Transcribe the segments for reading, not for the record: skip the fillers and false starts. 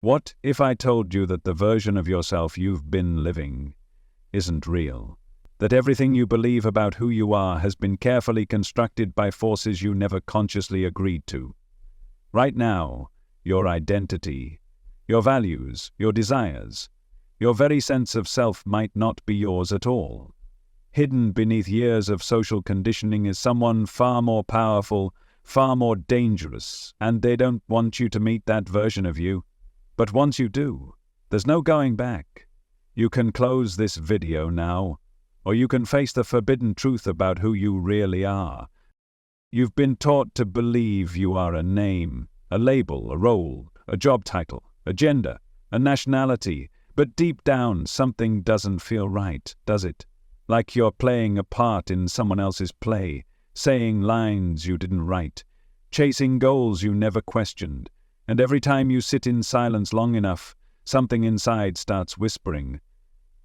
What if I told you that the version of yourself you've been living isn't real? That everything you believe about who you are has been carefully constructed by forces you never consciously agreed to? Right now, your identity, your values, your desires, your very sense of self might not be yours at all. Hidden beneath years of social conditioning is someone far more powerful, far more dangerous, and they don't want you to meet that version of you. But once you do, there's no going back. You can close this video now, or you can face the forbidden truth about who you really are. You've been taught to believe you are a name, a label, a role, a job title, a gender, a nationality, but deep down something doesn't feel right, does it? Like you're playing a part in someone else's play, saying lines you didn't write, chasing goals you never questioned, and every time you sit in silence long enough, something inside starts whispering.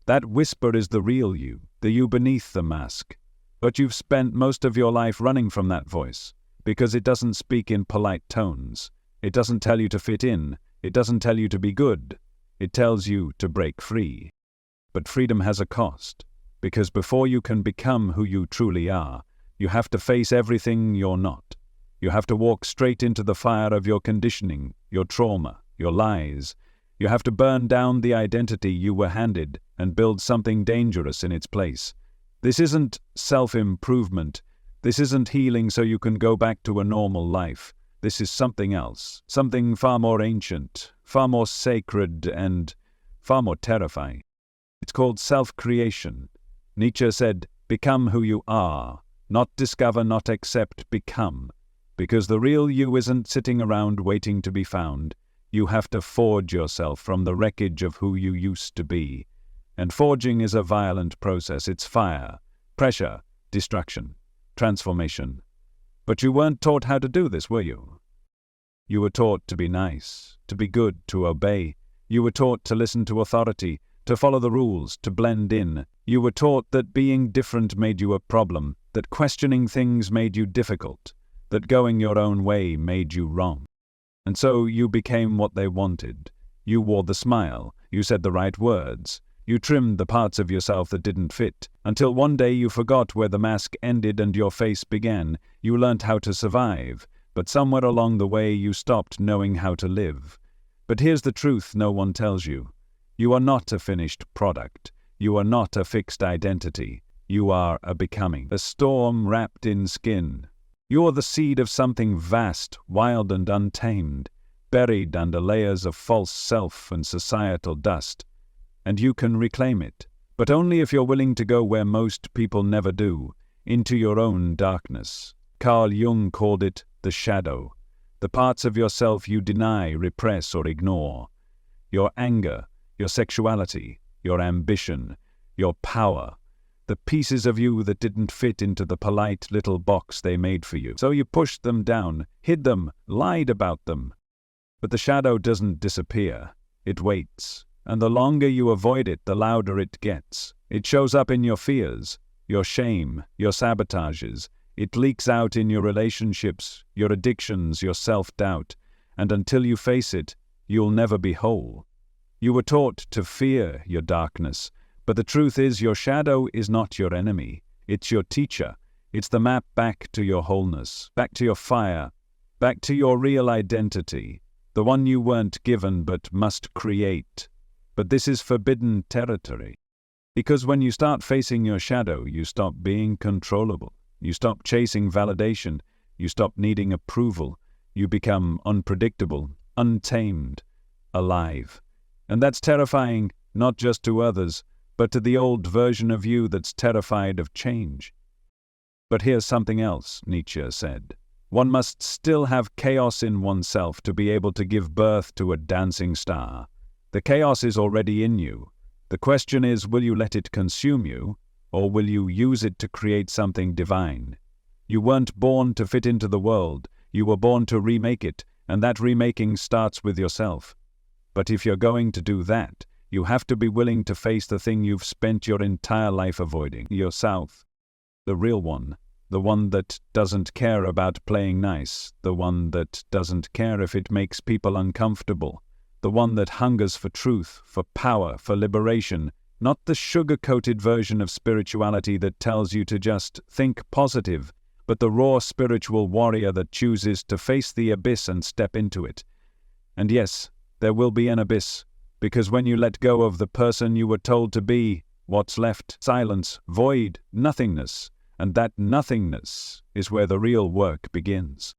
That whisper is the real you, the you beneath the mask. But you've spent most of your life running from that voice, because it doesn't speak in polite tones. It doesn't tell you to fit in. It doesn't tell you to be good. It tells you to break free. But freedom has a cost, because before you can become who you truly are, you have to face everything you're not. You have to walk straight into the fire of your conditioning, your trauma, your lies. You have to burn down the identity you were handed and build something dangerous in its place. This isn't self-improvement. This isn't healing so you can go back to a normal life. This is something else, something far more ancient, far more sacred, and far more terrifying. It's called self-creation. Nietzsche said, "Become who you are, not discover, not accept, become." Because the real you isn't sitting around waiting to be found. You have to forge yourself from the wreckage of who you used to be. And forging is a violent process. It's fire, pressure, destruction, transformation. But you weren't taught how to do this, were you? You were taught to be nice, to be good, to obey. You were taught to listen to authority, to follow the rules, to blend in. You were taught that being different made you a problem, that questioning things made you difficult, that going your own way made you wrong. And so you became what they wanted. You wore the smile, you said the right words, you trimmed the parts of yourself that didn't fit, until one day you forgot where the mask ended and your face began. You learned how to survive, but somewhere along the way you stopped knowing how to live. But here's the truth no one tells you. You are not a finished product. You are not a fixed identity. You are a becoming, a storm wrapped in skin. You are the seed of something vast, wild and untamed, buried under layers of false self and societal dust. And you can reclaim it, but only if you're willing to go where most people never do, into your own darkness. Carl Jung called it the shadow, the parts of yourself you deny, repress, or ignore. Your anger, your sexuality, your ambition, your power, the pieces of you that didn't fit into the polite little box they made for you. So you pushed them down, hid them, lied about them. But the shadow doesn't disappear. It waits. And the longer you avoid it, the louder it gets. It shows up in your fears, your shame, your sabotages. It leaks out in your relationships, your addictions, your self-doubt. And until you face it, you'll never be whole. You were taught to fear your darkness. But the truth is, your shadow is not your enemy. It's your teacher. It's the map back to your wholeness, back to your fire, back to your real identity, the one you weren't given but must create. But this is forbidden territory. Because when you start facing your shadow, you stop being controllable. You stop chasing validation. You stop needing approval. You become unpredictable, untamed, alive. And that's terrifying, not just to others, but to the old version of you that's terrified of change. But here's something else, Nietzsche said. One must still have chaos in oneself to be able to give birth to a dancing star. The chaos is already in you. The question is, will you let it consume you, or will you use it to create something divine? You weren't born to fit into the world. You were born to remake it, and that remaking starts with yourself. But if you're going to do that, you have to be willing to face the thing you've spent your entire life avoiding, yourself. The real one. The one that doesn't care about playing nice. The one that doesn't care if it makes people uncomfortable. the one that hungers for truth, for power, for liberation, not the sugar-coated version of spirituality that tells you to just think positive, but the raw spiritual warrior that chooses to face the abyss and step into it. And yes, there will be an abyss, because when you let go of the person you were told to be, what's left? Silence, void, nothingness, and that nothingness is where the real work begins.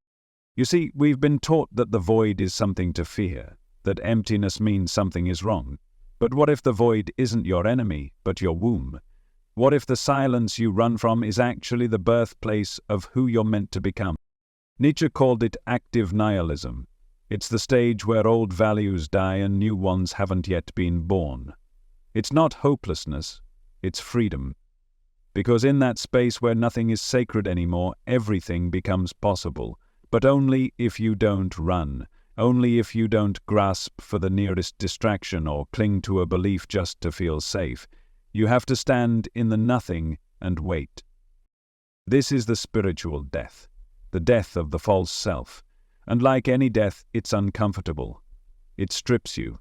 You see, we've been taught that the void is something to fear, that emptiness means something is wrong. But what if the void isn't your enemy, but your womb? What if the silence you run from is actually the birthplace of who you're meant to become? Nietzsche called it active nihilism. It's the stage where old values die and new ones haven't yet been born. It's not hopelessness, it's freedom. Because in that space where nothing is sacred anymore, everything becomes possible. But only if you don't run. Only if you don't grasp for the nearest distraction or cling to a belief just to feel safe. You have to stand in the nothing and wait. This is the spiritual death, the death of the false self. And like any death, it's uncomfortable. It strips you,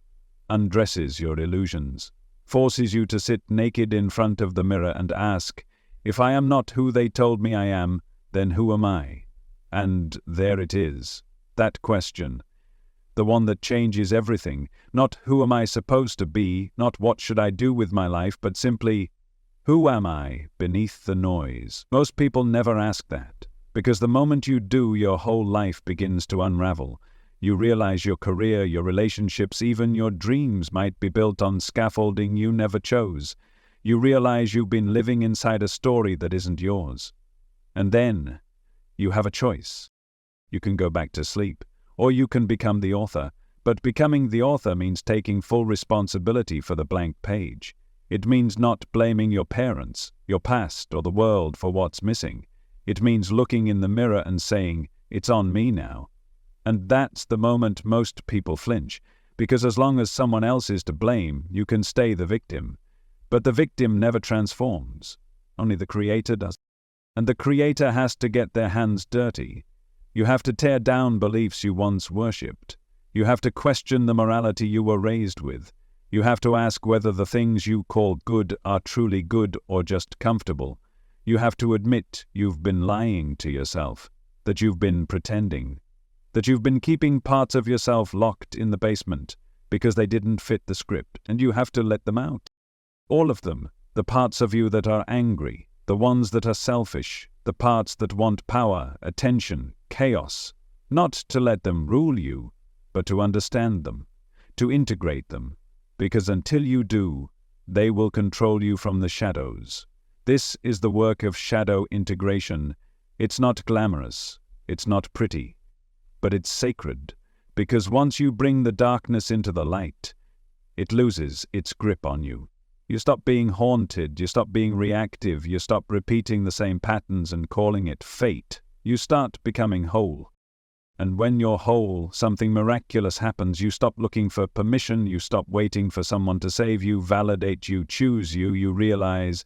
undresses your illusions, forces you to sit naked in front of the mirror and ask, if I am not who they told me I am, then who am I? And there it is, that question. The one that changes everything, not who am I supposed to be, not what should I do with my life, but simply, who am I beneath the noise? Most people never ask that, because the moment you do, your whole life begins to unravel. You realize your career, your relationships, even your dreams might be built on scaffolding you never chose. You realize you've been living inside a story that isn't yours. And then, you have a choice. You can go back to sleep. Or you can become the author, but becoming the author means taking full responsibility for the blank page. It means not blaming your parents, your past, or the world for what's missing. It means looking in the mirror and saying, it's on me now. And that's the moment most people flinch, because as long as someone else is to blame, you can stay the victim. But the victim never transforms. Only the creator does. And the creator has to get their hands dirty. You have to tear down beliefs you once worshipped. You have to question the morality you were raised with. You have to ask whether the things you call good are truly good or just comfortable. You have to admit you've been lying to yourself, that you've been pretending, that you've been keeping parts of yourself locked in the basement because they didn't fit the script, and you have to let them out. All of them, the parts of you that are angry, the ones that are selfish, the parts that want power, attention, chaos, not to let them rule you, but to understand them, to integrate them, because until you do, they will control you from the shadows. This is the work of shadow integration. It's not glamorous, it's not pretty, but it's sacred, because once you bring the darkness into the light, it loses its grip on you. You stop being haunted, you stop being reactive, you stop repeating the same patterns and calling it fate. You start becoming whole. And when you're whole, something miraculous happens. You stop looking for permission, you stop waiting for someone to save you, validate you, choose you. You realize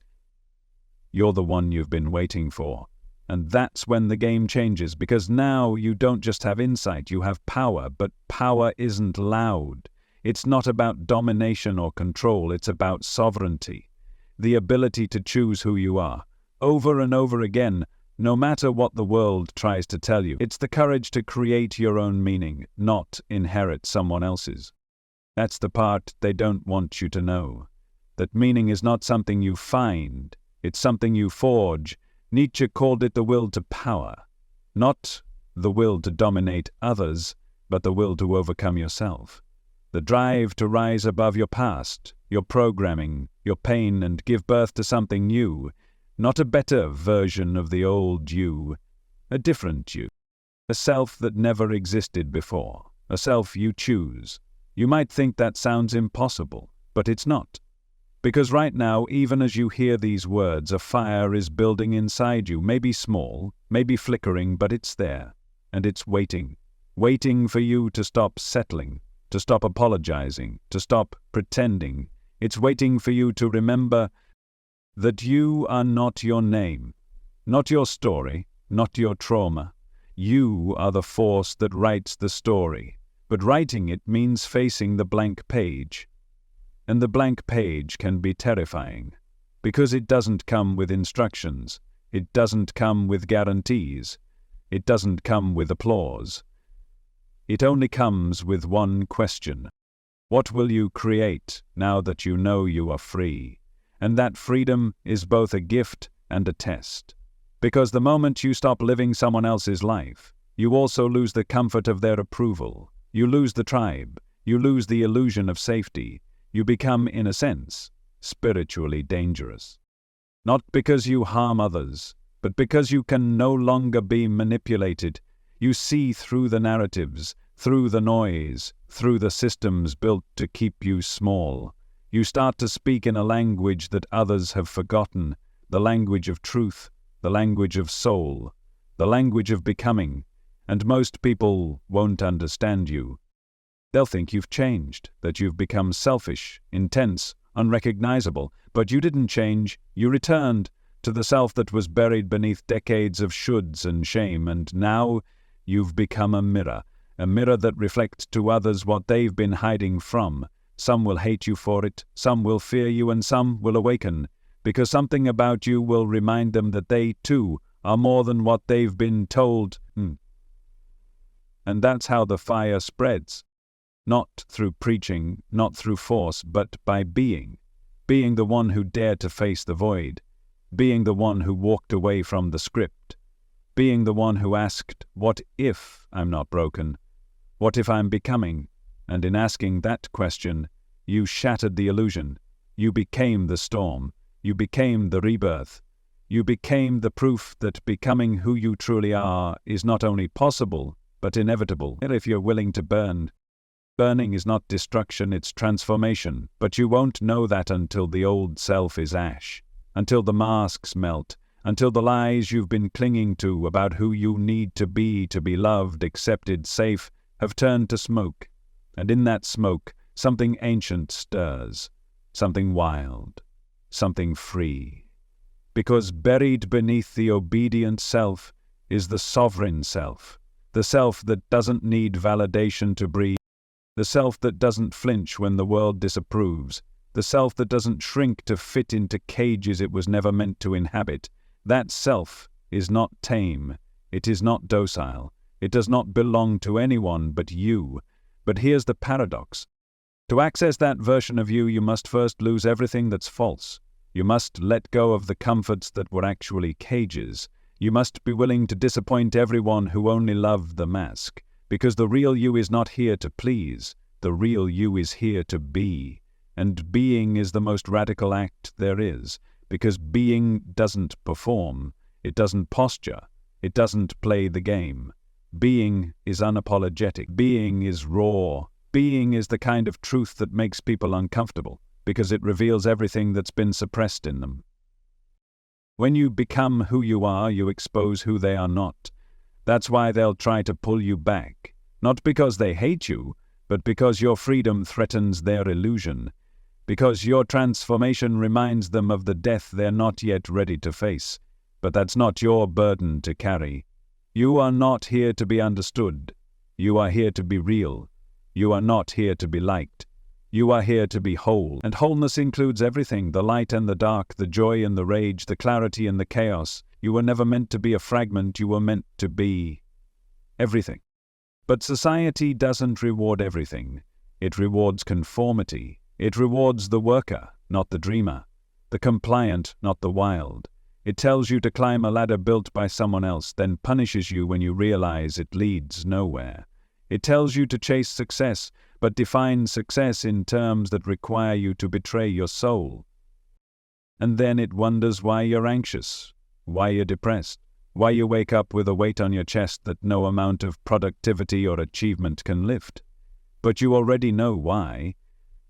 you're the one you've been waiting for. And that's when the game changes, because now you don't just have insight, you have power, but power isn't loud. It's not about domination or control, it's about sovereignty. The ability to choose who you are, over and over again, no matter what the world tries to tell you. It's the courage to create your own meaning, not inherit someone else's. That's the part they don't want you to know. That meaning is not something you find, it's something you forge. Nietzsche called it the will to power. Not the will to dominate others, but the will to overcome yourself. The drive to rise above your past, your programming, your pain, and give birth to something new. Not a better version of the old you, a different you. A self that never existed before, a self you choose. You might think that sounds impossible, but it's not. Because right now, even as you hear these words, a fire is building inside you, maybe small, maybe flickering, but it's there, and it's waiting for you to stop settling, to stop apologizing, to stop pretending. It's waiting for you to remember that you are not your name, not your story, not your trauma. You are the force that writes the story, But writing it means facing the blank page. And the blank page can be terrifying, because it doesn't come with instructions, it doesn't come with guarantees, it doesn't come with applause. It only comes with one question. What will you create now that you know you are free? And that freedom is both a gift and a test. Because the moment you stop living someone else's life, you also lose the comfort of their approval. You lose the tribe. You lose the illusion of safety. You become, in a sense, spiritually dangerous. Not because you harm others, but because you can no longer be manipulated. You see through the narratives, through the noise, through the systems built to keep you small. You start to speak in a language that others have forgotten, the language of truth, the language of soul, the language of becoming, and most people won't understand you. They'll think you've changed, that you've become selfish, intense, unrecognizable, but you didn't change. You returned to the self that was buried beneath decades of shoulds and shame, and now you've become a mirror that reflects to others what they've been hiding from. Some will hate you for it, some will fear you, and some will awaken, because something about you will remind them that they, too, are more than what they've been told. And that's how the fire spreads. Not through preaching, not through force, but by being. Being the one who dared to face the void. Being the one who walked away from the script. Being the one who asked, what if I'm not broken? What if I'm becoming? And in asking that question, you shattered the illusion. You became the storm. You became the rebirth. You became the proof that becoming who you truly are is not only possible, but inevitable, if you're willing to burn. Burning is not destruction, it's transformation, but you won't know that until the old self is ash, until the masks melt, until the lies you've been clinging to about who you need to be loved, accepted, safe, have turned to smoke. And in that smoke, something ancient stirs, something wild, something free. Because buried beneath the obedient self is the sovereign self, the self that doesn't need validation to breathe, the self that doesn't flinch when the world disapproves, the self that doesn't shrink to fit into cages it was never meant to inhabit. That self is not tame, it is not docile, it does not belong to anyone but you. But here's the paradox. To access that version of you, you must first lose everything that's false. You must let go of the comforts that were actually cages. You must be willing to disappoint everyone who only loved the mask. Because the real you is not here to please. The real you is here to be. And being is the most radical act there is. Because being doesn't perform. It doesn't posture. It doesn't play the game. Being is unapologetic. Being is raw. Being is the kind of truth that makes people uncomfortable, because it reveals everything that's been suppressed in them. When you become who you are, you expose who they are not. That's why they'll try to pull you back. Not because they hate you, but because your freedom threatens their illusion. Because your transformation reminds them of the death they're not yet ready to face. But that's not your burden to carry. You are not here to be understood. You are here to be real. You are not here to be liked. You are here to be whole. And wholeness includes everything, the light and the dark, the joy and the rage, the clarity and the chaos. You were never meant to be a fragment, you were meant to be everything. But society doesn't reward everything. It rewards conformity. It rewards the worker, not the dreamer. The compliant, not the wild. It tells you to climb a ladder built by someone else, then punishes you when you realize it leads nowhere. It tells you to chase success, but defines success in terms that require you to betray your soul. And then it wonders why you're anxious, why you're depressed, why you wake up with a weight on your chest that no amount of productivity or achievement can lift. But you already know why.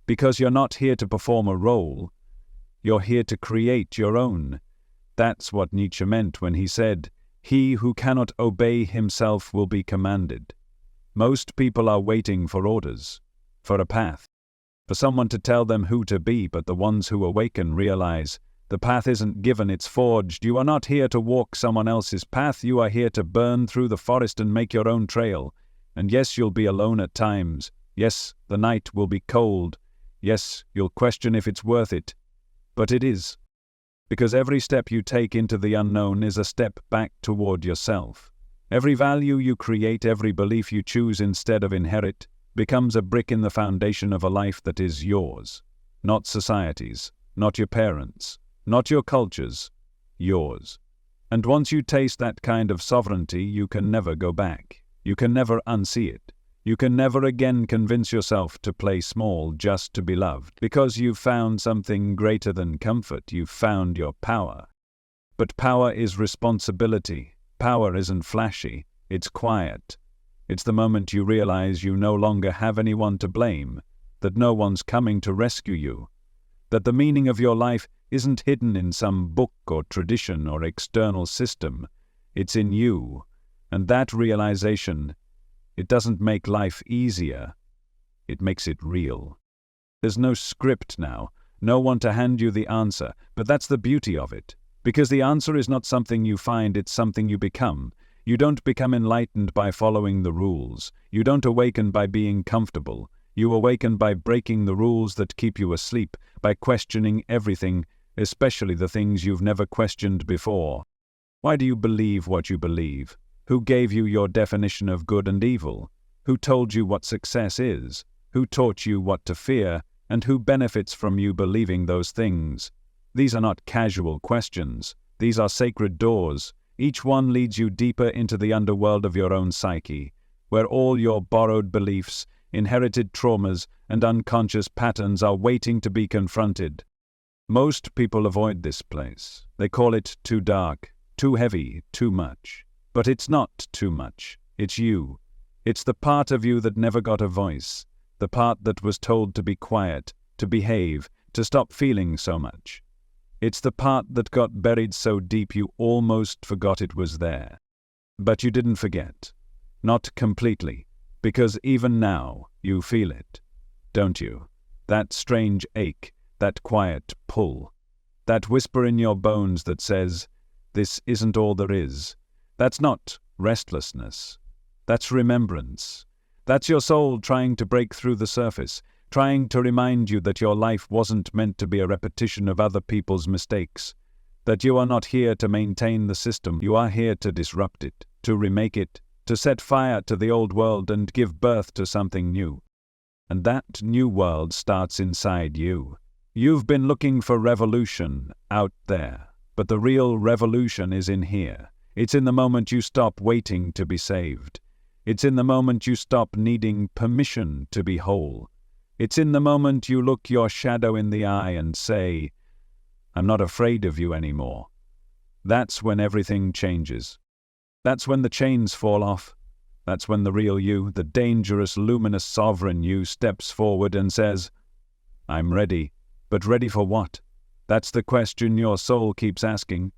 Because you're not here to perform a role, you're here to create your own. That's what Nietzsche meant when he said, "He who cannot obey himself will be commanded." Most people are waiting for orders, for a path, for someone to tell them who to be, but the ones who awaken realize the path isn't given, it's forged. You are not here to walk someone else's path, you are here to burn through the forest and make your own trail. And yes, you'll be alone at times. Yes, the night will be cold. Yes, you'll question if it's worth it. But it is. Because every step you take into the unknown is a step back toward yourself. Every value you create, every belief you choose instead of inherit, becomes a brick in the foundation of a life that is yours. Not society's, not your parents', not your culture's, yours. And once you taste that kind of sovereignty, you can never go back. You can never unsee it. You can never again convince yourself to play small just to be loved. Because you've found something greater than comfort, you've found your power. But power is responsibility. Power isn't flashy, it's quiet. It's the moment you realize you no longer have anyone to blame, that no one's coming to rescue you, that the meaning of your life isn't hidden in some book or tradition or external system. It's in you. And that realization, it doesn't make life easier, it makes it real. There's no script now, no one to hand you the answer, but that's the beauty of it. Because the answer is not something you find, it's something you become. You don't become enlightened by following the rules. You don't awaken by being comfortable. You awaken by breaking the rules that keep you asleep, by questioning everything, especially the things you've never questioned before. Why do you believe what you believe? Who gave you your definition of good and evil? Who told you what success is? Who taught you what to fear? And who benefits from you believing those things? These are not casual questions. These are sacred doors. Each one leads you deeper into the underworld of your own psyche, where all your borrowed beliefs, inherited traumas, and unconscious patterns are waiting to be confronted. Most people avoid this place. They call it too dark, too heavy, too much. But it's not too much. It's you. It's the part of you that never got a voice, the part that was told to be quiet, to behave, to stop feeling so much. It's the part that got buried so deep you almost forgot it was there. But you didn't forget. Not completely. Because even now, you feel it. Don't you? That strange ache, that quiet pull. That whisper in your bones that says, this isn't all there is. That's not restlessness. That's remembrance. That's your soul trying to break through the surface, trying to remind you that your life wasn't meant to be a repetition of other people's mistakes, that you are not here to maintain the system, you are here to disrupt it, to remake it, to set fire to the old world and give birth to something new. And that new world starts inside you. You've been looking for revolution out there, but the real revolution is in here. It's in the moment you stop waiting to be saved. It's in the moment you stop needing permission to be whole. It's in the moment you look your shadow in the eye and say, I'm not afraid of you anymore. That's when everything changes. That's when the chains fall off. That's when the real you, the dangerous, luminous, sovereign you, steps forward and says, I'm ready. But ready for what? That's the question your soul keeps asking.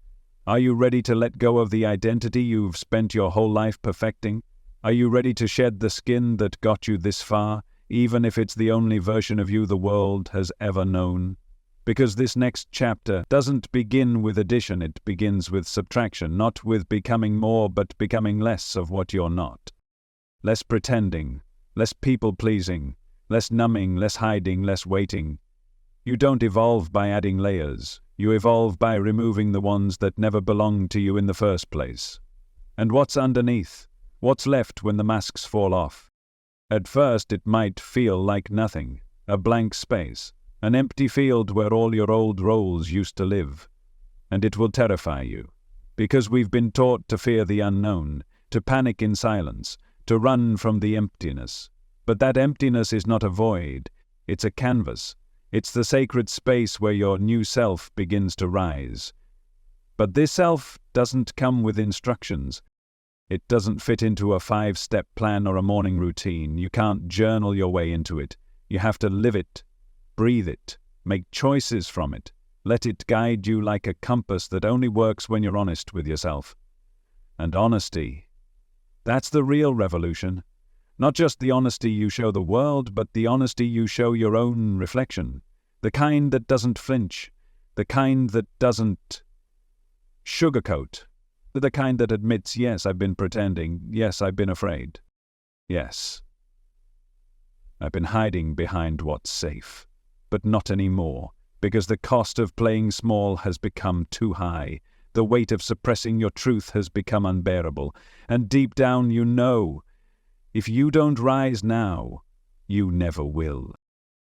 Are you ready to let go of the identity you've spent your whole life perfecting? Are you ready to shed the skin that got you this far, even if it's the only version of you the world has ever known? Because this next chapter doesn't begin with addition, it begins with subtraction, not with becoming more, but becoming less of what you're not. Less pretending, less people-pleasing, less numbing, less hiding, less waiting. You don't evolve by adding layers. You evolve by removing the ones that never belonged to you in the first place. And what's underneath? What's left when the masks fall off? At first it might feel like nothing, a blank space, an empty field where all your old roles used to live. And it will terrify you, because we've been taught to fear the unknown, to panic in silence, to run from the emptiness. But that emptiness is not a void, it's a canvas. It's the sacred space where your new self begins to rise. But this self doesn't come with instructions. It doesn't fit into a 5-step plan or a morning routine. You can't journal your way into it. You have to live it, breathe it, make choices from it. Let it guide you like a compass that only works when you're honest with yourself. And honesty, that's the real revolution. Not just the honesty you show the world, but the honesty you show your own reflection. The kind that doesn't flinch. The kind that doesn't sugarcoat. The kind that admits, yes, I've been pretending, yes, I've been afraid. Yes. I've been hiding behind what's safe, but not anymore, because the cost of playing small has become too high. The weight of suppressing your truth has become unbearable, and deep down you know, if you don't rise now, you never will.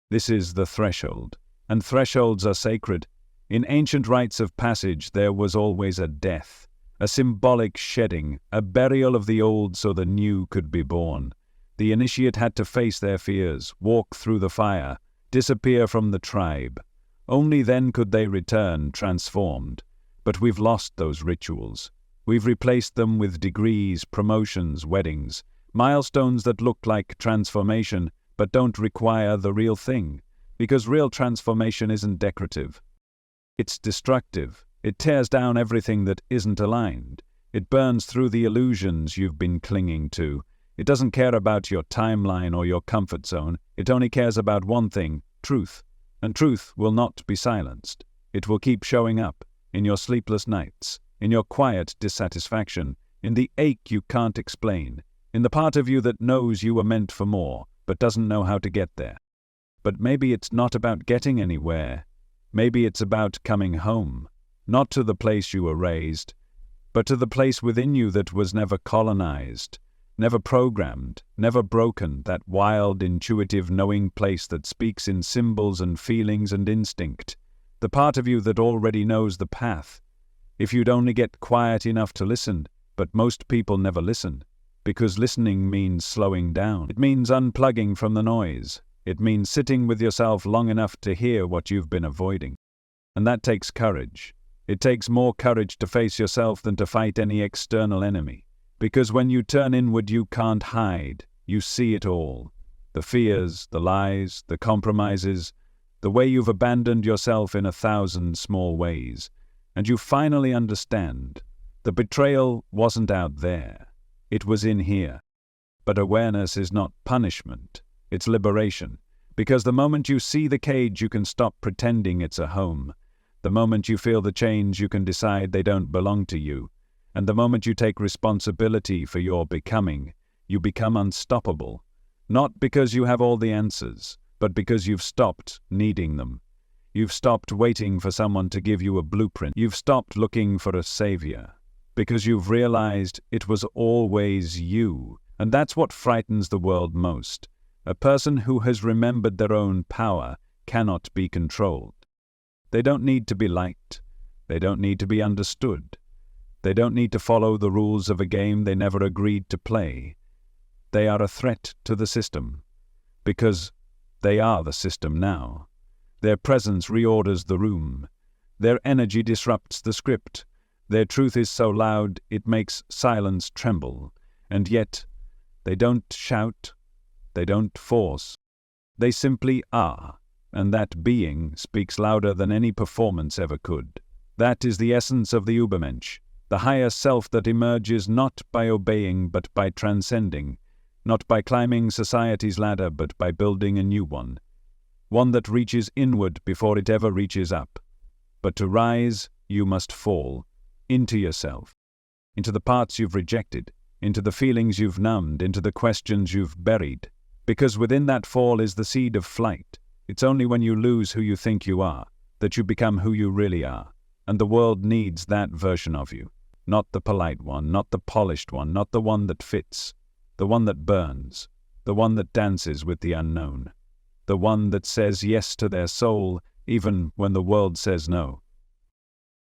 This is the threshold, and thresholds are sacred. In ancient rites of passage there was always a death, a symbolic shedding, a burial of the old so the new could be born. The initiate had to face their fears, walk through the fire, disappear from the tribe. Only then could they return transformed. But we've lost those rituals. We've replaced them with degrees, promotions, weddings, milestones that look like transformation but don't require the real thing, because real transformation isn't decorative. It's destructive. It tears down everything that isn't aligned. It burns through the illusions you've been clinging to. It doesn't care about your timeline or your comfort zone. It only cares about one thing, truth. And truth will not be silenced. It will keep showing up in your sleepless nights, in your quiet dissatisfaction, in the ache you can't explain, in the part of you that knows you were meant for more, but doesn't know how to get there. But maybe it's not about getting anywhere. Maybe it's about coming home, not to the place you were raised, but to the place within you that was never colonized, never programmed, never broken, that wild, intuitive, knowing place that speaks in symbols and feelings and instinct, the part of you that already knows the path. If you'd only get quiet enough to listen, but most people never listen, because listening means slowing down. It means unplugging from the noise. It means sitting with yourself long enough to hear what you've been avoiding. And that takes courage. It takes more courage to face yourself than to fight any external enemy. Because when you turn inward, you can't hide. You see it all. The fears, the lies, the compromises, the way you've abandoned yourself in 1,000 small ways. And you finally understand. The betrayal wasn't out there. It was in here. But awareness is not punishment. It's liberation. Because the moment you see the cage, you can stop pretending it's a home. The moment you feel the chains, you can decide they don't belong to you. And the moment you take responsibility for your becoming, you become unstoppable. Not because you have all the answers, but because you've stopped needing them. You've stopped waiting for someone to give you a blueprint. You've stopped looking for a savior. Because you've realized it was always you. And that's what frightens the world most. A person who has remembered their own power cannot be controlled. They don't need to be liked. They don't need to be understood. They don't need to follow the rules of a game they never agreed to play. They are a threat to the system. Because they are the system now. Their presence reorders the room. Their energy disrupts the script. Their truth is so loud it makes silence tremble. And yet, they don't shout. They don't force. They simply are. And that being speaks louder than any performance ever could. That is the essence of the Übermensch, the higher self that emerges not by obeying but by transcending, not by climbing society's ladder but by building a new one that reaches inward before it ever reaches up. But to rise, you must fall into yourself, into the parts you've rejected, into the feelings you've numbed, into the questions you've buried, because within that fall is the seed of flight. It's only when you lose who you think you are that you become who you really are, and the world needs that version of you, not the polite one, not the polished one, not the one that fits, the one that burns, the one that dances with the unknown, the one that says yes to their soul even when the world says no.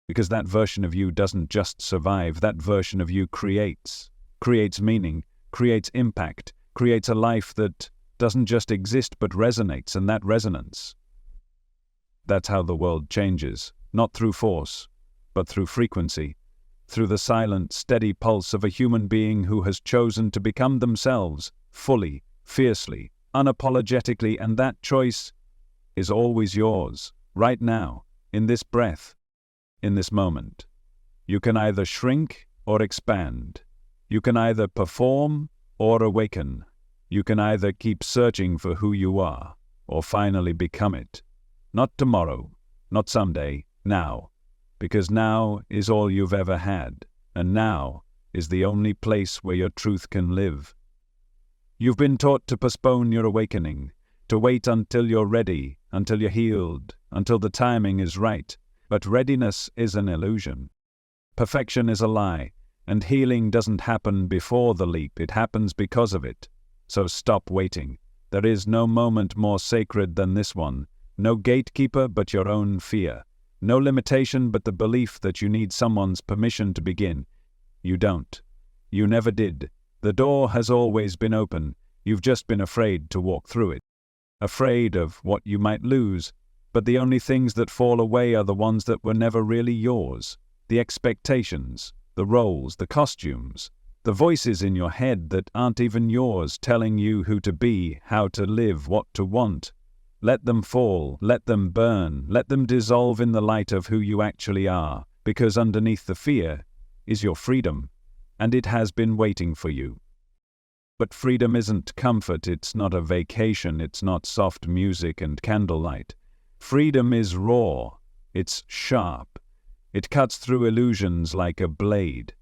Because that version of you doesn't just survive, that version of you creates meaning, creates impact, creates a life that doesn't just exist but resonates, and that resonance. That's how the world changes, not through force, but through frequency, through the silent, steady pulse of a human being who has chosen to become themselves, fully, fiercely, unapologetically, and that choice is always yours, right now, in this breath, in this moment. You can either shrink or expand. You can either perform or awaken. You can either keep searching for who you are, or finally become it. Not tomorrow, not someday, now. Because now is all you've ever had, and now is the only place where your truth can live. You've been taught to postpone your awakening, to wait until you're ready, until you're healed, until the timing is right. But readiness is an illusion. Perfection is a lie, and healing doesn't happen before the leap, it happens because of it. So stop waiting. There is no moment more sacred than this one. No gatekeeper but your own fear. No limitation but the belief that you need someone's permission to begin. You don't. You never did. The door has always been open. You've just been afraid to walk through it. Afraid of what you might lose. But the only things that fall away are the ones that were never really yours. The expectations, the roles, the costumes, the voices in your head that aren't even yours telling you who to be, how to live, what to want. Let them fall, let them burn, let them dissolve in the light of who you actually are, because underneath the fear is your freedom, and it has been waiting for you. But freedom isn't comfort, it's not a vacation, it's not soft music and candlelight. Freedom is raw, it's sharp, it cuts through illusions like a blade,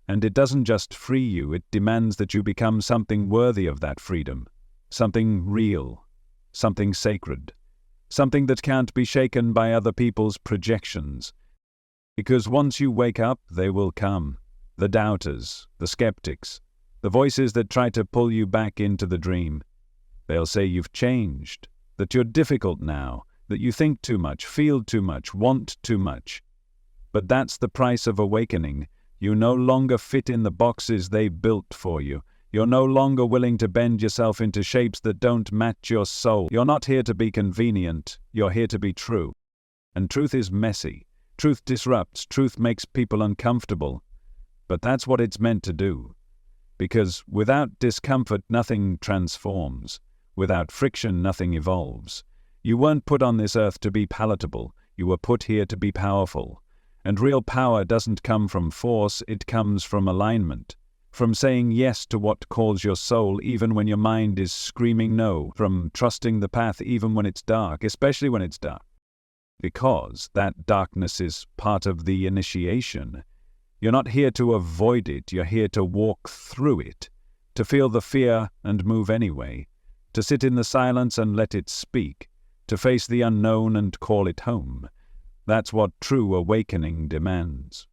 and it doesn't just free you, it demands that you become something worthy of that freedom, something real, something sacred, something that can't be shaken by other people's projections. Because once you wake up, they will come, the doubters, the skeptics, the voices that try to pull you back into the dream. They'll say you've changed, that you're difficult now, that you think too much, feel too much, want too much. But that's the price of awakening. You no longer fit in the boxes they built for you. You're no longer willing to bend yourself into shapes that don't match your soul. You're not here to be convenient, you're here to be true. And truth is messy. Truth disrupts, truth makes people uncomfortable. But that's what it's meant to do. Because without discomfort, nothing transforms. Without friction, nothing evolves. You weren't put on this earth to be palatable. You were put here to be powerful. And real power doesn't come from force, it comes from alignment. From saying yes to what calls your soul even when your mind is screaming no. From trusting the path even when it's dark, especially when it's dark. Because that darkness is part of the initiation. You're not here to avoid it, you're here to walk through it. To feel the fear and move anyway. To sit in the silence and let it speak. To face the unknown and call it home. That's what true awakening demands.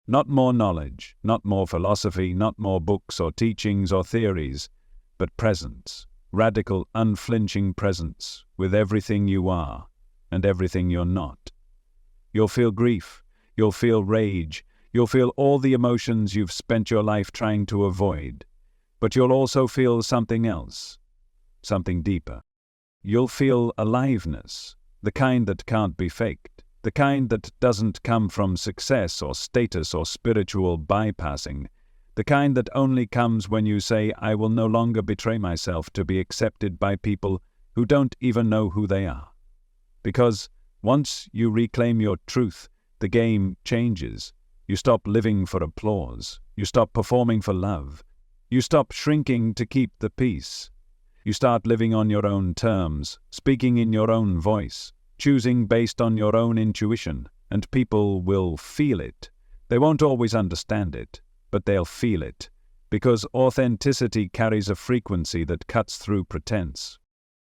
Not more knowledge, not more philosophy, not more books or teachings or theories, but presence, radical, unflinching presence with everything you are and everything you're not. You'll feel grief, you'll feel rage, you'll feel all the emotions you've spent your life trying to avoid, but you'll also feel something else, something deeper. You'll feel aliveness, the kind that can't be faked, the kind that doesn't come from success or status or spiritual bypassing, the kind that only comes when you say, I will no longer betray myself to be accepted by people who don't even know who they are. Because once you reclaim your truth, the game changes. You stop living for applause. You stop performing for love. You stop shrinking to keep the peace. You start living on your own terms, speaking in your own voice, choosing based on your own intuition, and people will feel it. They won't always understand it, but they'll feel it, because authenticity carries a frequency that cuts through pretense.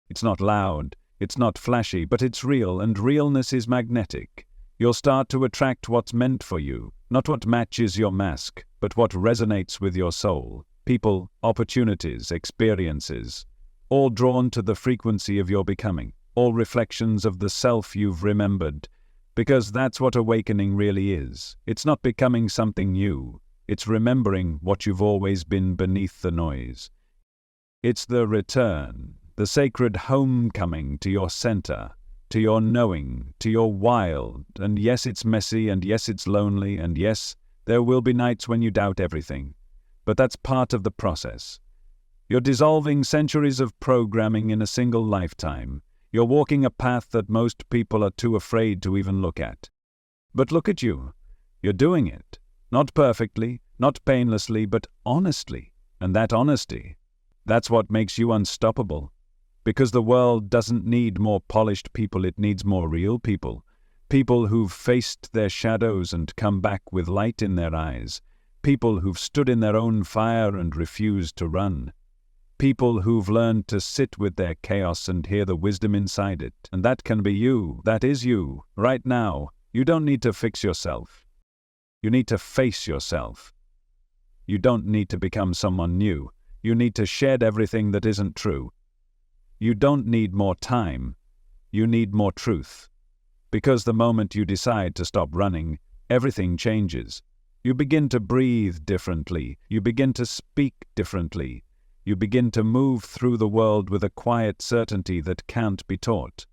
It's not loud, it's not flashy, but it's real, and realness is magnetic. You'll start to attract what's meant for you, not what matches your mask, but what resonates with your soul. People, opportunities, experiences, all drawn to the frequency of your becoming, all reflections of the self you've remembered, because that's what awakening really is. It's not becoming something new, it's remembering what you've always been beneath the noise. It's the return, the sacred homecoming to your center, to your knowing, to your wild, and yes, it's messy, and yes, it's lonely, and yes, there will be nights when you doubt everything, but that's part of the process. You're dissolving centuries of programming in a single lifetime. You're walking a path that most people are too afraid to even look at. But look at you. You're doing it. Not perfectly, not painlessly, but honestly. And that honesty, that's what makes you unstoppable. Because the world doesn't need more polished people, it needs more real people. People who've faced their shadows and come back with light in their eyes. People who've stood in their own fire and refused to run. People who've learned to sit with their chaos and hear the wisdom inside it. And that can be you. That is you. Right now. You don't need to fix yourself. You need to face yourself. You don't need to become someone new. You need to shed everything that isn't true. You don't need more time. You need more truth. Because the moment you decide to stop running, everything changes. You begin to breathe differently. You begin to speak differently. You begin to move through the world with a quiet certainty that can't be taught,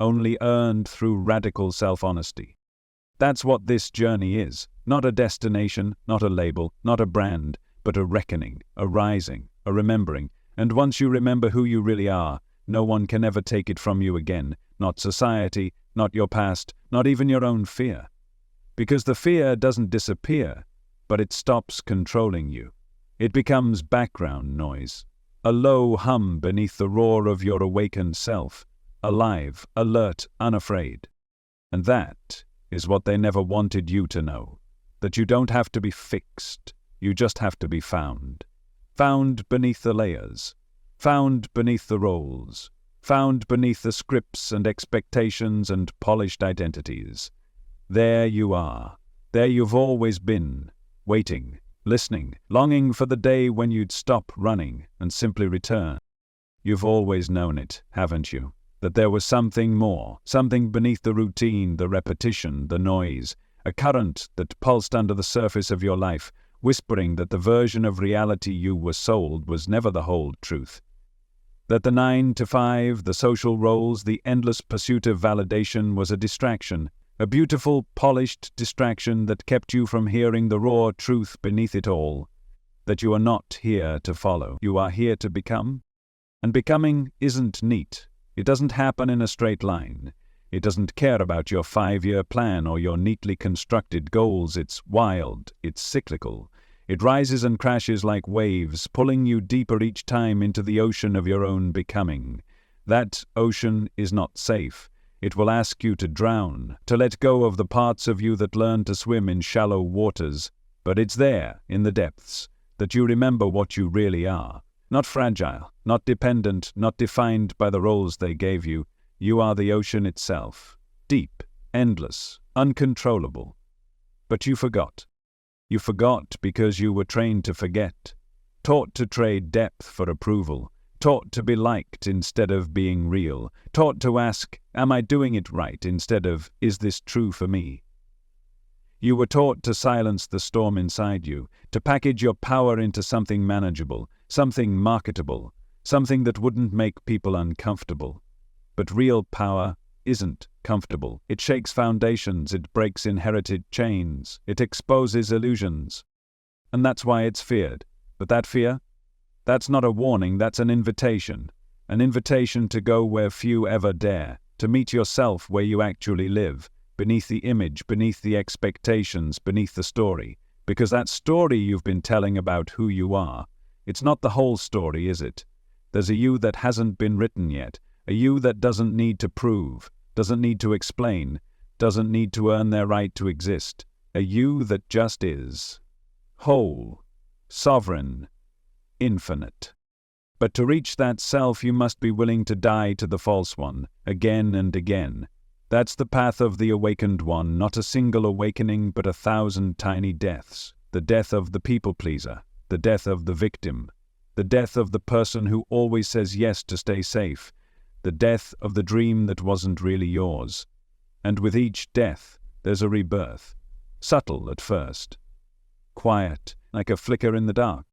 only earned through radical self-honesty. That's what this journey is. Not a destination, not a label, not a brand, but a reckoning, a rising, a remembering. And once you remember who you really are, no one can ever take it from you again. Not society, not your past, not even your own fear. Because the fear doesn't disappear, but it stops controlling you. It becomes background noise, a low hum beneath the roar of your awakened self, alive, alert, unafraid. And that is what they never wanted you to know, that you don't have to be fixed, you just have to be found. Found beneath the layers, found beneath the roles, found beneath the scripts and expectations and polished identities. There you are, there you've always been, waiting, listening, longing for the day when you'd stop running and simply return. You've always known it, haven't you? That there was something more, something beneath the routine, the repetition, the noise, a current that pulsed under the surface of your life, whispering that the version of reality you were sold was never the whole truth. That the 9 to 5, the social roles, the endless pursuit of validation was a distraction, a beautiful, polished distraction that kept you from hearing the raw truth beneath it all, that you are not here to follow, you are here to become. And becoming isn't neat. It doesn't happen in a straight line. It doesn't care about your 5-year plan or your neatly constructed goals. It's wild, it's cyclical. It rises and crashes like waves, pulling you deeper each time into the ocean of your own becoming. That ocean is not safe. It will ask you to drown, to let go of the parts of you that learn to swim in shallow waters. But it's there, in the depths, that you remember what you really are. Not fragile, not dependent, not defined by the roles they gave you. You are the ocean itself. Deep, endless, uncontrollable. But you forgot. You forgot because you were trained to forget. Taught to trade depth for approval. Taught to be liked instead of being real. Taught to ask, am I doing it right, instead of, is this true for me? You were taught to silence the storm inside you, to package your power into something manageable, something marketable, something that wouldn't make people uncomfortable. But real power isn't comfortable. It shakes foundations, it breaks inherited chains, it exposes illusions. And that's why it's feared. But that fear? That's not a warning, that's an invitation. An invitation to go where few ever dare, to meet yourself where you actually live, beneath the image, beneath the expectations, beneath the story. Because that story you've been telling about who you are, it's not the whole story, is it? There's a you that hasn't been written yet, a you that doesn't need to prove, doesn't need to explain, doesn't need to earn their right to exist. A you that just is. Whole, sovereign, infinite. But to reach that self, you must be willing to die to the false one, again and again. That's the path of the awakened one, not a single awakening, but 1,000 tiny deaths. The death of the people-pleaser, the death of the victim, the death of the person who always says yes to stay safe, the death of the dream that wasn't really yours. And with each death, there's a rebirth. Subtle at first. Quiet, like a flicker in the dark.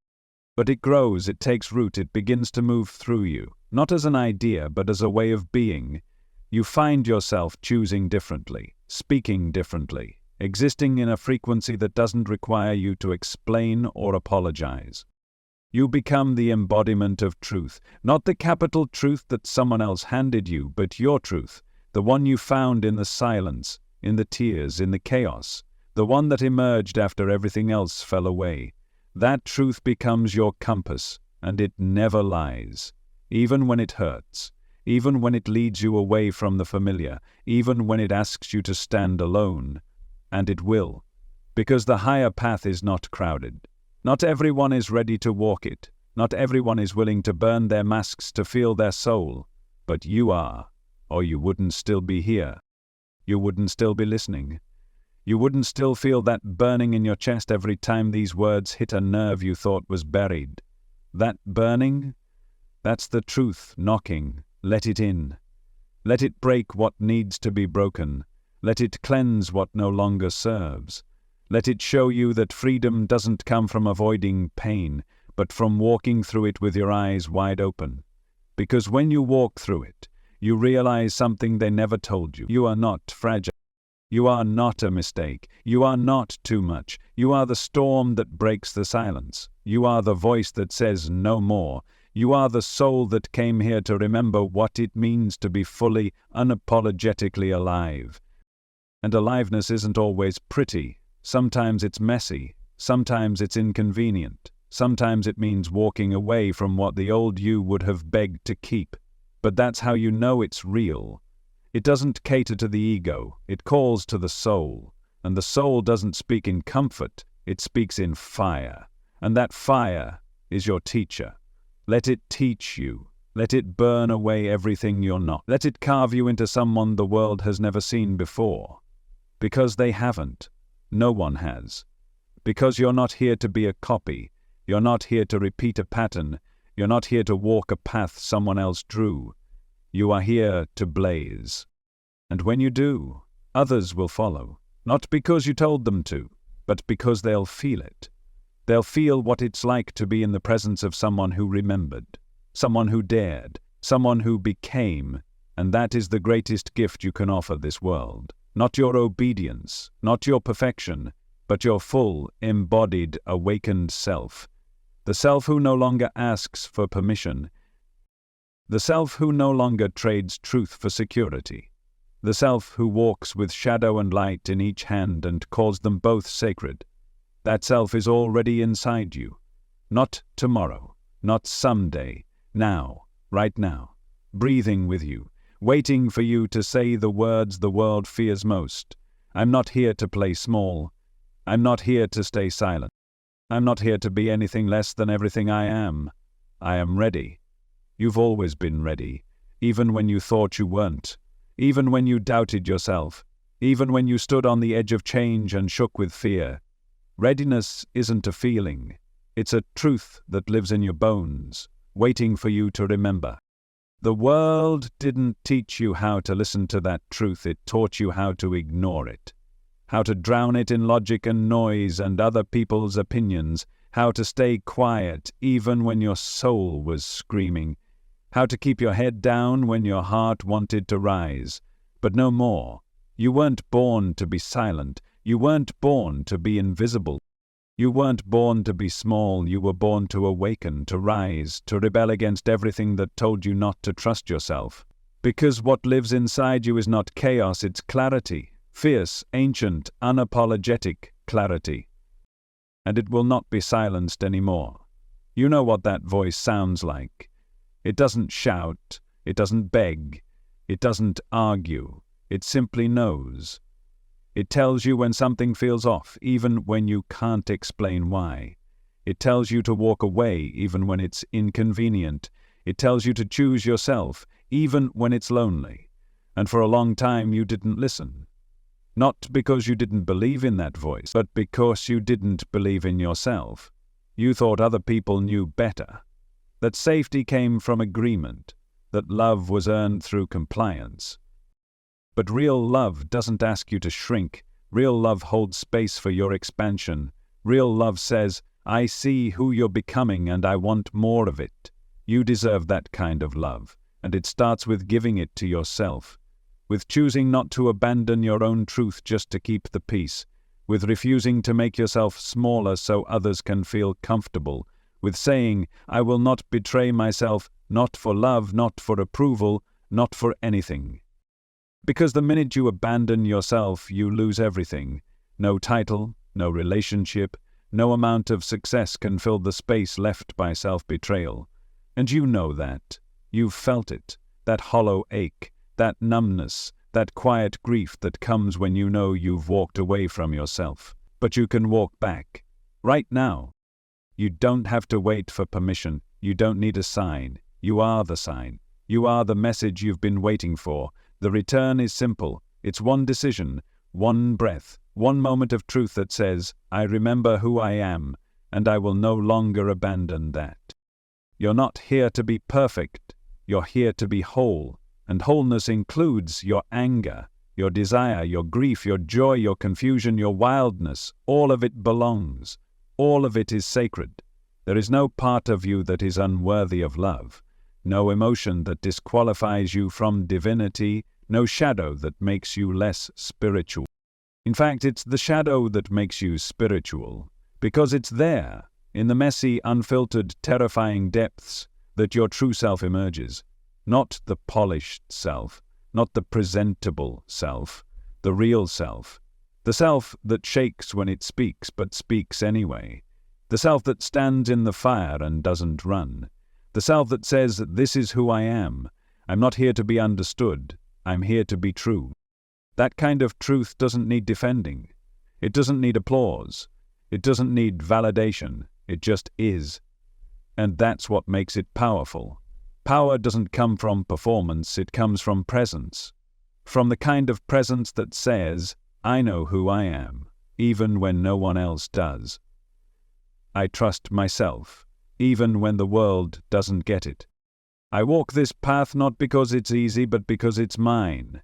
But it grows, it takes root, it begins to move through you, not as an idea, but as a way of being. You find yourself choosing differently, speaking differently, existing in a frequency that doesn't require you to explain or apologize. You become the embodiment of truth, not the capital truth that someone else handed you, but your truth, the one you found in the silence, in the tears, in the chaos, the one that emerged after everything else fell away. That truth becomes your compass, and it never lies, even when it hurts, even when it leads you away from the familiar, even when it asks you to stand alone. And it will, because the higher path is not crowded. Not everyone is ready to walk it. Not everyone is willing to burn their masks to feel their soul, but you are, or you wouldn't still be here. You wouldn't still be listening. You wouldn't still feel that burning in your chest every time these words hit a nerve you thought was buried. That burning? That's the truth knocking. Let it in. Let it break what needs to be broken. Let it cleanse what no longer serves. Let it show you that freedom doesn't come from avoiding pain, but from walking through it with your eyes wide open. Because when you walk through it, you realize something they never told you. You are not fragile. You are not a mistake. You are not too much. You are the storm that breaks the silence. You are the voice that says no more. You are the soul that came here to remember what it means to be fully, unapologetically alive. And aliveness isn't always pretty. Sometimes it's messy. Sometimes it's inconvenient. Sometimes it means walking away from what the old you would have begged to keep. But that's how you know it's real. It doesn't cater to the ego. It calls to the soul. And the soul doesn't speak in comfort. It speaks in fire. And that fire is your teacher. Let it teach you. Let it burn away everything you're not. Let it carve you into someone the world has never seen before. Because they haven't. No one has. Because you're not here to be a copy. You're not here to repeat a pattern. You're not here to walk a path someone else drew. You are here to blaze. And when you do, others will follow. Not because you told them to, but because they'll feel it. They'll feel what it's like to be in the presence of someone who remembered, someone who dared, someone who became, and that is the greatest gift you can offer this world. Not your obedience, not your perfection, but your full, embodied, awakened self. The self who no longer asks for permission. The self who no longer trades truth for security. The self who walks with shadow and light in each hand and calls them both sacred. That self is already inside you. Not tomorrow, not someday, now, right now, breathing with you, waiting for you to say the words the world fears most. I'm not here to play small. I'm not here to stay silent. I'm not here to be anything less than everything I am. I am ready. You've always been ready, even when you thought you weren't, even when you doubted yourself, even when you stood on the edge of change and shook with fear. Readiness isn't a feeling. It's a truth that lives in your bones, waiting for you to remember. The world didn't teach you how to listen to that truth. It taught you how to ignore it, how to drown it in logic and noise and other people's opinions, how to stay quiet even when your soul was screaming, how to keep your head down when your heart wanted to rise. But no more. You weren't born to be silent. You weren't born to be invisible. You weren't born to be small. You were born to awaken, to rise, to rebel against everything that told you not to trust yourself. Because what lives inside you is not chaos, it's clarity. Fierce, ancient, unapologetic clarity. And it will not be silenced anymore. You know what that voice sounds like. It doesn't shout, it doesn't beg, it doesn't argue, it simply knows. It tells you when something feels off, even when you can't explain why. It tells you to walk away, even when it's inconvenient. It tells you to choose yourself, even when it's lonely. And for a long time you didn't listen. Not because you didn't believe in that voice, but because you didn't believe in yourself. You thought other people knew better. That safety came from agreement. That love was earned through compliance. But real love doesn't ask you to shrink. Real love holds space for your expansion. Real love says, I see who you're becoming and I want more of it. You deserve that kind of love, and it starts with giving it to yourself. With choosing not to abandon your own truth just to keep the peace, with refusing to make yourself smaller so others can feel comfortable, with saying, I will not betray myself, not for love, not for approval, not for anything. Because the minute you abandon yourself, you lose everything. No title, no relationship, no amount of success can fill the space left by self-betrayal. And you know that. You've felt it, that hollow ache, that numbness, that quiet grief that comes when you know you've walked away from yourself. But you can walk back. Right now. You don't have to wait for permission. You don't need a sign. You are the sign. You are the message you've been waiting for. The return is simple. It's one decision, one breath, one moment of truth that says, I remember who I am, and I will no longer abandon that. You're not here to be perfect. You're here to be whole. And wholeness includes your anger, your desire, your grief, your joy, your confusion, your wildness. All of it belongs. All of it is sacred. There is no part of you that is unworthy of love, no emotion that disqualifies you from divinity, no shadow that makes you less spiritual. In fact, it's the shadow that makes you spiritual, because it's there, in the messy, unfiltered, terrifying depths, that your true self emerges. Not the polished self, not the presentable self, the real self. The self that shakes when it speaks, but speaks anyway. The self that stands in the fire and doesn't run. The self that says, this is who I am. I'm not here to be understood. I'm here to be true. That kind of truth doesn't need defending. It doesn't need applause. It doesn't need validation. It just is. And that's what makes it powerful. Power doesn't come from performance, it comes from presence. From the kind of presence that says, I know who I am, even when no one else does. I trust myself, even when the world doesn't get it. I walk this path not because it's easy, but because it's mine.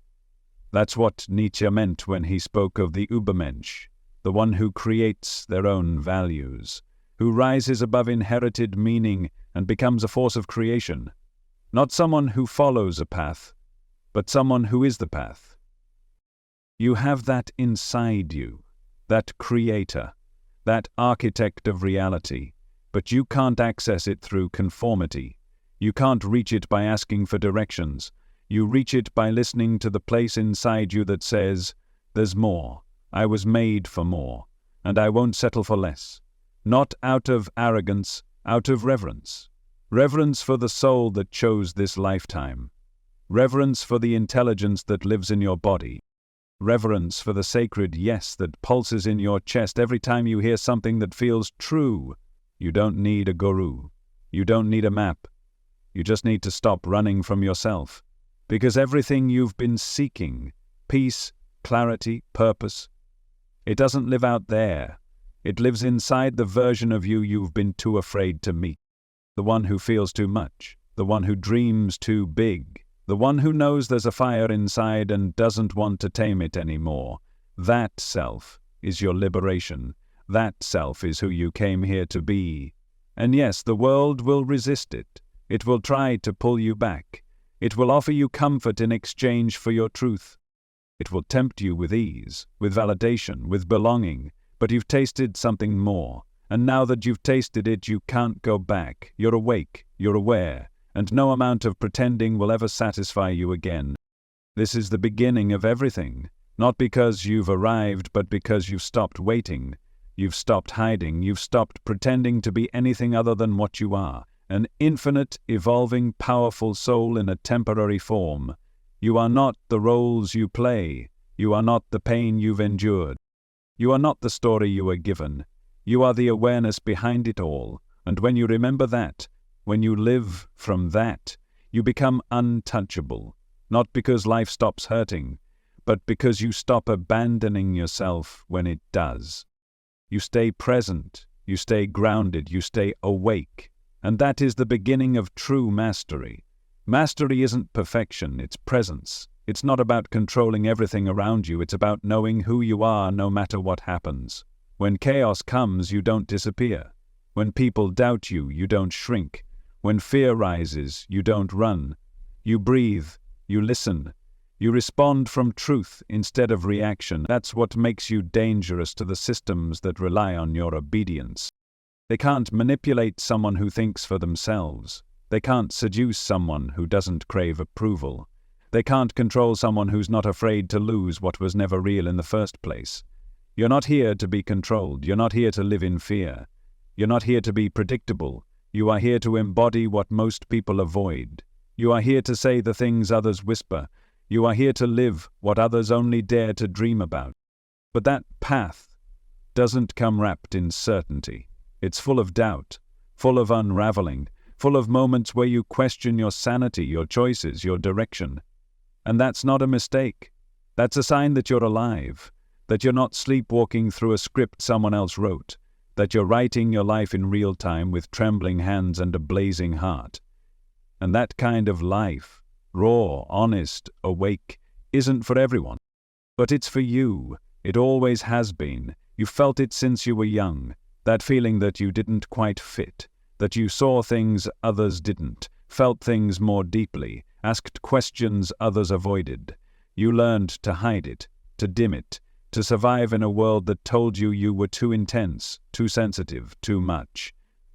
That's what Nietzsche meant when he spoke of the Übermensch, the one who creates their own values, who rises above inherited meaning and becomes a force of creation. Not someone who follows a path, but someone who is the path. You have that inside you, that creator, that architect of reality, but you can't access it through conformity. You can't reach it by asking for directions. You reach it by listening to the place inside you that says, there's more. I was made for more, and I won't settle for less. Not out of arrogance, out of reverence. Reverence for the soul that chose this lifetime. Reverence for the intelligence that lives in your body. Reverence for the sacred yes that pulses in your chest every time you hear something that feels true. You don't need a guru. You don't need a map. You just need to stop running from yourself. Because everything you've been seeking, peace, clarity, purpose, it doesn't live out there. It lives inside the version of you you've been too afraid to meet. The one who feels too much. The one who dreams too big. The one who knows there's a fire inside and doesn't want to tame it anymore. That self is your liberation. That self is who you came here to be. And yes, the world will resist it. It will try to pull you back. It will offer you comfort in exchange for your truth. It will tempt you with ease, with validation, with belonging. But you've tasted something more. And now that you've tasted it, you can't go back. You're awake. You're aware. And no amount of pretending will ever satisfy you again. This is the beginning of everything. Not because you've arrived, but because you've stopped waiting. You've stopped hiding. You've stopped pretending to be anything other than what you are. An infinite, evolving, powerful soul in a temporary form. You are not the roles you play. You are not the pain you've endured. You are not the story you were given. You are the awareness behind it all. And when you remember that, when you live from that, you become untouchable. Not because life stops hurting, but because you stop abandoning yourself when it does. You stay present, you stay grounded, you stay awake. And that is the beginning of true mastery. Mastery isn't perfection, it's presence. It's not about controlling everything around you, it's about knowing who you are no matter what happens. When chaos comes, you don't disappear. When people doubt you, you don't shrink. When fear rises, you don't run. You breathe, you listen. You respond from truth instead of reaction. That's what makes you dangerous to the systems that rely on your obedience. They can't manipulate someone who thinks for themselves. They can't seduce someone who doesn't crave approval. They can't control someone who's not afraid to lose what was never real in the first place. You're not here to be controlled. You're not here to live in fear. You're not here to be predictable. You are here to embody what most people avoid. You are here to say the things others whisper. You are here to live what others only dare to dream about. But that path doesn't come wrapped in certainty. It's full of doubt, full of unraveling, full of moments where you question your sanity, your choices, your direction. And that's not a mistake. That's a sign that you're alive, that you're not sleepwalking through a script someone else wrote, that you're writing your life in real time with trembling hands and a blazing heart. And that kind of life, raw, honest, awake, isn't for everyone. But it's for you. It always has been. You felt it since you were young, that feeling that you didn't quite fit, that you saw things others didn't, felt things more deeply, asked questions others avoided. You learned to hide it, to dim it, to survive in a world that told you you were too intense, too sensitive, too much.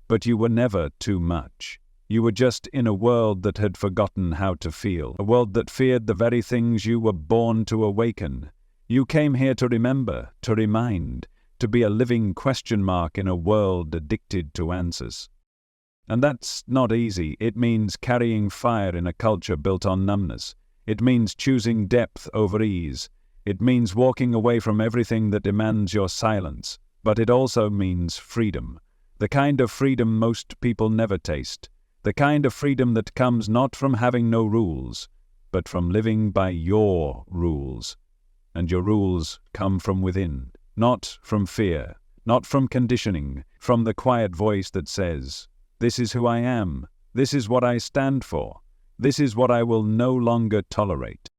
But you were never too much. You were just in a world that had forgotten how to feel, a world that feared the very things you were born to awaken. You came here to remember, to remind, to be a living question mark in a world addicted to answers. And that's not easy. It means carrying fire in a culture built on numbness. It means choosing depth over ease. It means walking away from everything that demands your silence. But it also means freedom. The kind of freedom most people never taste. The kind of freedom that comes not from having no rules, but from living by your rules. And your rules come from within, not from fear, not from conditioning, from the quiet voice that says, "This is who I am. This is what I stand for. This is what I will no longer tolerate."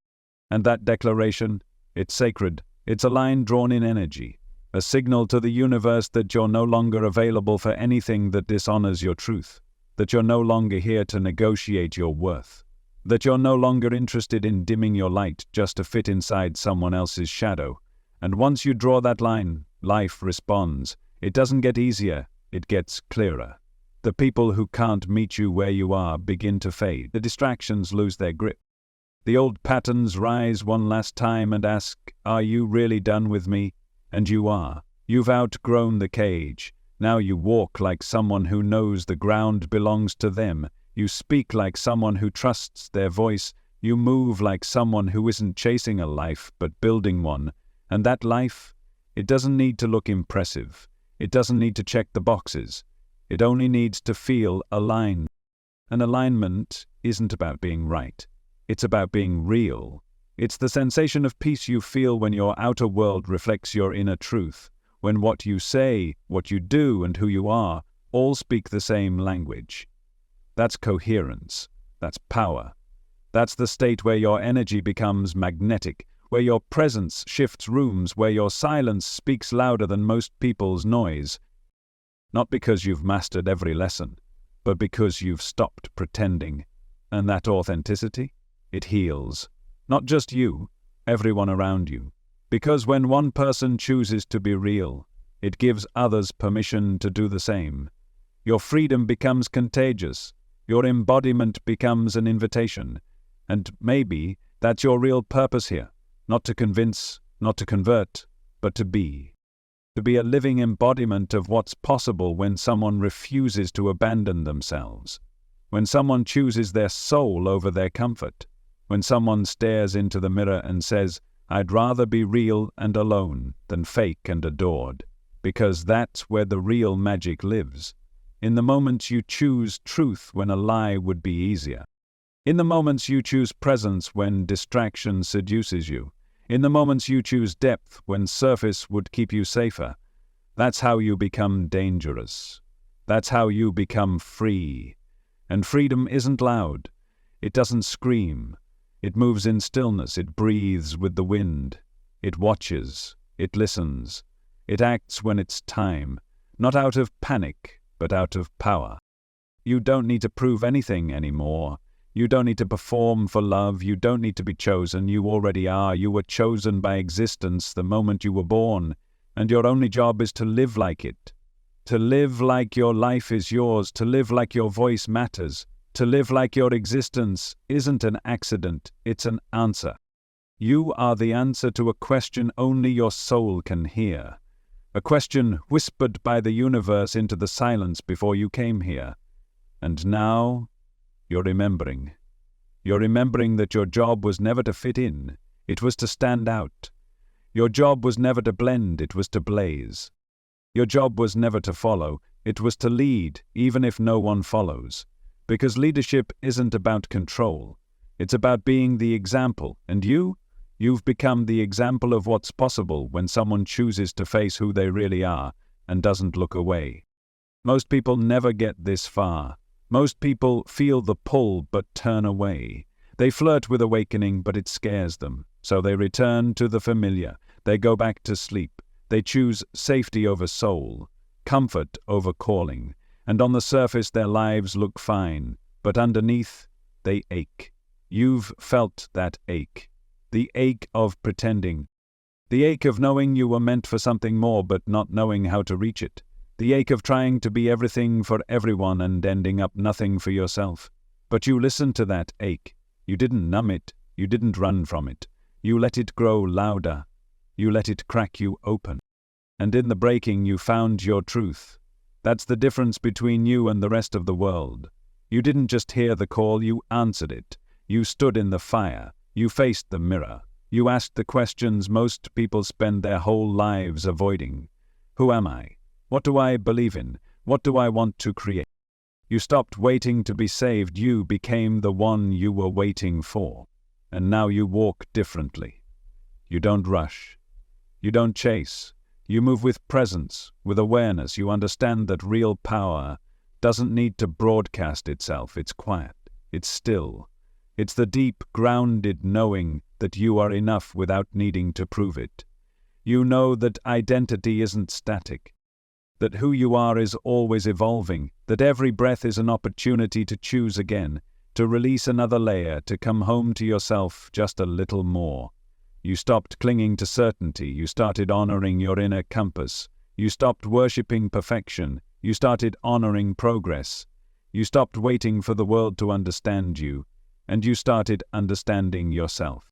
And that declaration, it's sacred. It's a line drawn in energy, a signal to the universe that you're no longer available for anything that dishonors your truth, that you're no longer here to negotiate your worth, that you're no longer interested in dimming your light just to fit inside someone else's shadow. And once you draw that line, life responds. It doesn't get easier, it gets clearer. The people who can't meet you where you are begin to fade. The distractions lose their grip. The old patterns rise one last time and ask, "Are you really done with me?" And you are. You've outgrown the cage. Now you walk like someone who knows the ground belongs to them. You speak like someone who trusts their voice. You move like someone who isn't chasing a life but building one. And that life, it doesn't need to look impressive. It doesn't need to check the boxes. It only needs to feel aligned. And alignment isn't about being right. It's about being real. It's the sensation of peace you feel when your outer world reflects your inner truth, when what you say, what you do, and who you are all speak the same language. That's coherence. That's power. That's the state where your energy becomes magnetic, where your presence shifts rooms, where your silence speaks louder than most people's noise. Not because you've mastered every lesson, but because you've stopped pretending. And that authenticity, it heals. Not just you, everyone around you. Because when one person chooses to be real, it gives others permission to do the same. Your freedom becomes contagious. Your embodiment becomes an invitation. And maybe that's your real purpose here. Not to convince, not to convert, but to be. To be a living embodiment of what's possible when someone refuses to abandon themselves. When someone chooses their soul over their comfort. When someone stares into the mirror and says, "I'd rather be real and alone than fake and adored." Because that's where the real magic lives. In the moments you choose truth when a lie would be easier. In the moments you choose presence when distraction seduces you. In the moments you choose depth when surface would keep you safer. That's how you become dangerous. That's how you become free. And freedom isn't loud. It doesn't scream. It moves in stillness. It breathes with the wind. It watches. It listens. It acts when it's time. Not out of panic, but out of power. You don't need to prove anything anymore. You don't need to perform for love. You don't need to be chosen. You already are. You were chosen by existence the moment you were born. And your only job is to live like it. To live like your life is yours. To live like your voice matters. To live like your existence isn't an accident. It's an answer. You are the answer to a question only your soul can hear. A question whispered by the universe into the silence before you came here. And now, you're remembering. You're remembering that your job was never to fit in. It was to stand out. Your job was never to blend. It was to blaze. Your job was never to follow. It was to lead, even if no one follows. Because leadership isn't about control. It's about being the example. And you've become the example of what's possible when someone chooses to face who they really are and doesn't look away. Most people never get this far. Most people feel the pull but turn away. They flirt with awakening, but it scares them. So they return to the familiar. They go back to sleep. They choose safety over soul, comfort over calling. And on the surface their lives look fine, but underneath they ache. You've felt that ache. The ache of pretending. The ache of knowing you were meant for something more but not knowing how to reach it. The ache of trying to be everything for everyone and ending up nothing for yourself. But you listened to that ache. You didn't numb it. You didn't run from it. You let it grow louder. You let it crack you open. And in the breaking you found your truth. That's the difference between you and the rest of the world. You didn't just hear the call, you answered it. You stood in the fire. You faced the mirror. You asked the questions most people spend their whole lives avoiding. Who am I? What do I believe in? What do I want to create? You stopped waiting to be saved. You became the one you were waiting for. And now you walk differently. You don't rush. You don't chase. You move with presence, with awareness. You understand that real power doesn't need to broadcast itself. It's quiet. It's still. It's the deep, grounded knowing that you are enough without needing to prove it. You know that identity isn't static, that who you are is always evolving, that every breath is an opportunity to choose again, to release another layer, to come home to yourself just a little more. You stopped clinging to certainty. You started honoring your inner compass. You stopped worshipping perfection. You started honoring progress. You stopped waiting for the world to understand you, and you started understanding yourself.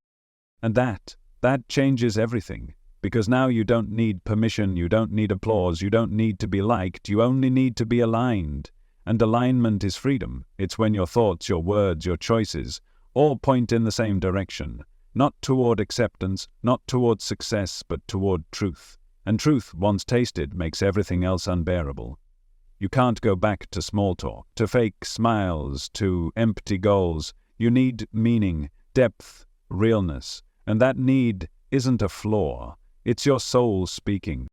And that changes everything, because now you don't need permission, you don't need applause, you don't need to be liked, you only need to be aligned. And alignment is freedom. It's when your thoughts, your words, your choices all point in the same direction, not toward acceptance, not toward success, but toward truth. And truth, once tasted, makes everything else unbearable. You can't go back to small talk, to fake smiles, to empty goals. You need meaning, depth, realness. And that need isn't a flaw. It's your soul speaking.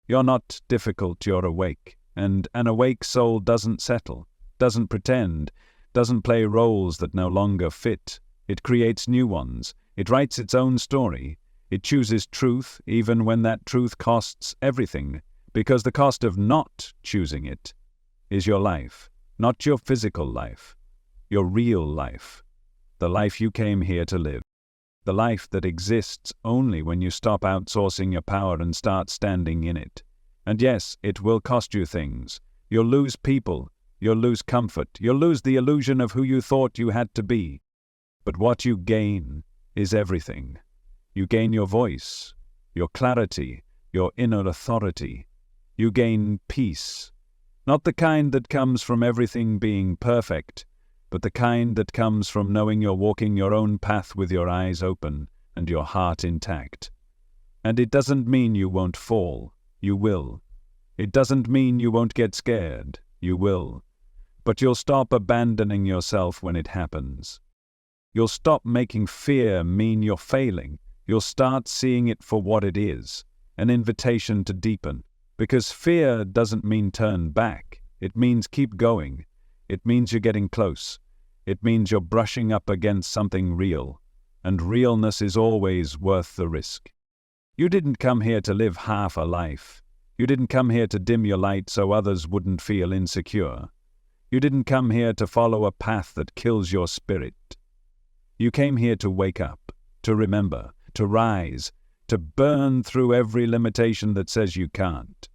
You're not difficult, you're awake. And an awake soul doesn't settle, doesn't pretend, doesn't play roles that no longer fit. It creates new ones. It writes its own story. It chooses truth even when that truth costs everything, because the cost of not choosing it is your life, not your physical life, your real life, the life you came here to live. The life that exists only when you stop outsourcing your power and start standing in it. And yes, it will cost you things. You'll lose people. You'll lose comfort. You'll lose the illusion of who you thought you had to be. But what you gain is everything. You gain your voice, your clarity, your inner authority. You gain peace. Not the kind that comes from everything being perfect, but the kind that comes from knowing you're walking your own path with your eyes open and your heart intact. And it doesn't mean you won't fall. You will. It doesn't mean you won't get scared. You will. But you'll stop abandoning yourself when it happens. You'll stop making fear mean you're failing. You'll start seeing it for what it is, an invitation to deepen. Because fear doesn't mean turn back. It means keep going. It means you're getting close. It means you're brushing up against something real. And realness is always worth the risk. You didn't come here to live half a life. You didn't come here to dim your light so others wouldn't feel insecure. You didn't come here to follow a path that kills your spirit. You came here to wake up, to remember, to rise, to burn through every limitation that says you can't.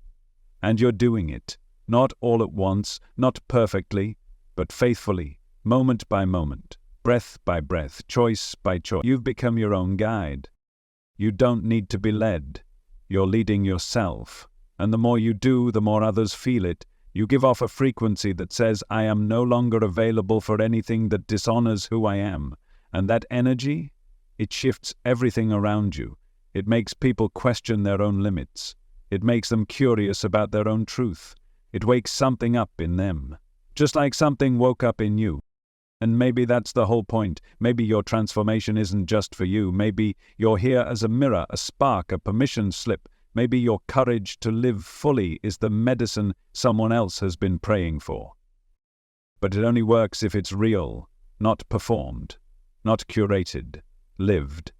And you're doing it. Not all at once, not perfectly, but faithfully, moment by moment, breath by breath, choice by choice. You've become your own guide. You don't need to be led. You're leading yourself. And the more you do, the more others feel it. You give off a frequency that says, I am no longer available for anything that dishonors who I am. And that energy, it shifts everything around you. It makes people question their own limits. It makes them curious about their own truth. It wakes something up in them. Just like something woke up in you. And maybe that's the whole point. Maybe your transformation isn't just for you. Maybe you're here as a mirror, a spark, a permission slip. Maybe your courage to live fully is the medicine someone else has been praying for. But it only works if it's real, not performed, not curated, lived.